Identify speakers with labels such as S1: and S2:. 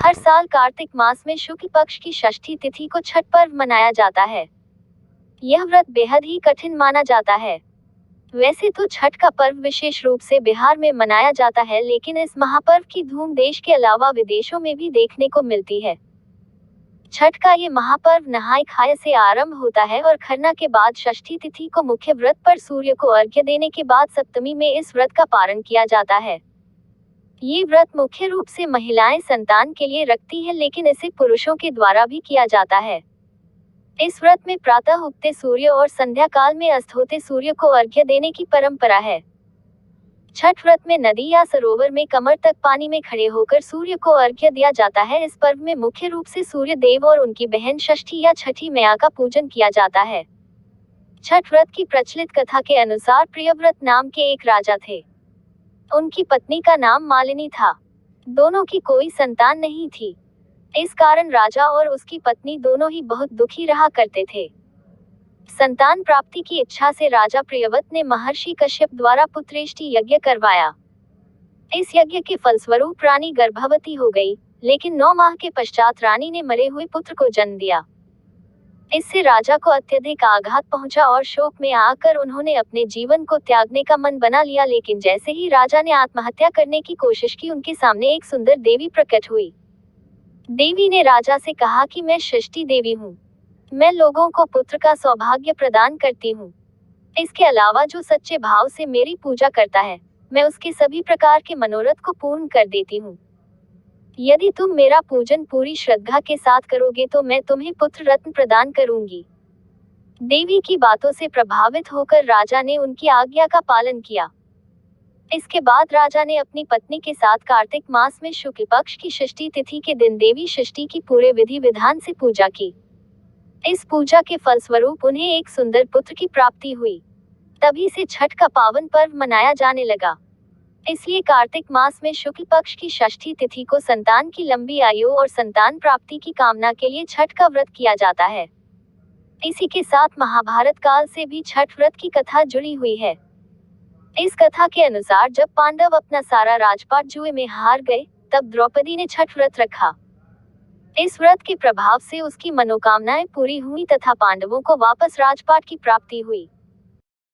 S1: हर साल कार्तिक मास में शुक्ल पक्ष की षष्ठी तिथि को छठ पर्व मनाया जाता है। यह व्रत बेहद ही कठिन माना जाता है। वैसे तो छठ का पर्व विशेष रूप से बिहार में मनाया जाता है, लेकिन इस महापर्व की धूम देश के अलावा विदेशों में भी देखने को मिलती है। छठ का ये महापर्व नहाय खाए से आरंभ होता है और खरना के बाद षष्ठी तिथि को मुख्य व्रत पर सूर्य को अर्घ्य देने के बाद सप्तमी में इस व्रत का पारण किया जाता है। ये व्रत मुख्य रूप से महिलाएं संतान के लिए रखती हैं, लेकिन इसे पुरुषों के द्वारा भी किया जाता है। इस व्रत में प्रातः उगते सूर्य और संध्या काल में अस्त होते सूर्य को अर्घ्य देने की परंपरा है। छठ व्रत में नदी या सरोवर में कमर तक पानी में खड़े होकर सूर्य को अर्घ्य दिया जाता है। इस पर्व में मुख्य रूप से सूर्य देव और उनकी बहन षष्ठी या छठी मैया का पूजन किया जाता है। छठ व्रत की प्रचलित कथा के अनुसार प्रियव्रत नाम के एक राजा थे। उनकी पत्नी का नाम मालिनी था। दोनों की कोई संतान नहीं थी। इस कारण राजा और उसकी पत्नी दोनों ही बहुत दुखी रहा करते थे। संतान प्राप्ति की इच्छा से राजा प्रियव्रत ने महर्षि कश्यप द्वारा पुत्रेष्टि यज्ञ करवाया। इस यज्ञ के फलस्वरूप रानी गर्भवती हो गई, लेकिन 9 माह के पश्चात रानी ने मरे हुए पुत्र को जन्म दिया। इससे राजा को अत्यधिक आघात पहुंचा और शोक में आकर उन्होंने अपने जीवन को त्यागने का मन बना लिया। लेकिन जैसे ही राजा ने आत्महत्या करने की कोशिश की, उनके सामने एक सुंदर देवी प्रकट हुई। देवी ने राजा से कहा कि मैं षष्ठी देवी हूँ। मैं लोगों को पुत्र का सौभाग्य प्रदान करती हूँ। इसके अलावा जो सच्चे भाव से मेरी पूजा करता है, मैं उसके सभी प्रकार के मनोरथ को पूर्ण कर देती हूँ। यदि तुम मेरा पूजन पूरी श्रद्धा के साथ करोगे तो मैं तुम्हें पुत्र रत्न प्रदान करूंगी। देवी की बातों से प्रभावित होकर राजा ने उनकी आज्ञा का पालन किया। इसके बाद राजा ने अपनी पत्नी के साथ कार्तिक मास में शुक्ल पक्ष की षष्ठी तिथि के दिन देवी षष्ठी की पूरे विधि विधान से पूजा की। इस पूजा के फलस्वरूप उन्हें एक सुंदर पुत्र की प्राप्ति हुई। तभी से छठ का पावन पर्व मनाया जाने लगा। इसलिए कार्तिक मास में शुक्ल पक्ष की षष्ठी तिथि को संतान की लंबी आयु और संतान प्राप्ति की कामना के लिए छठ का व्रत किया जाता है। इसी के साथ महाभारत काल से भी छठ व्रत की कथा जुड़ी हुई है। इस कथा के अनुसार जब पांडव अपना सारा राजपाट जुए में हार गए, तब द्रौपदी ने छठ व्रत रखा। इस व्रत के प्रभाव से उसकी मनोकामनाएं पूरी हुई तथा पांडवों को वापस राजपाट की प्राप्ति हुई।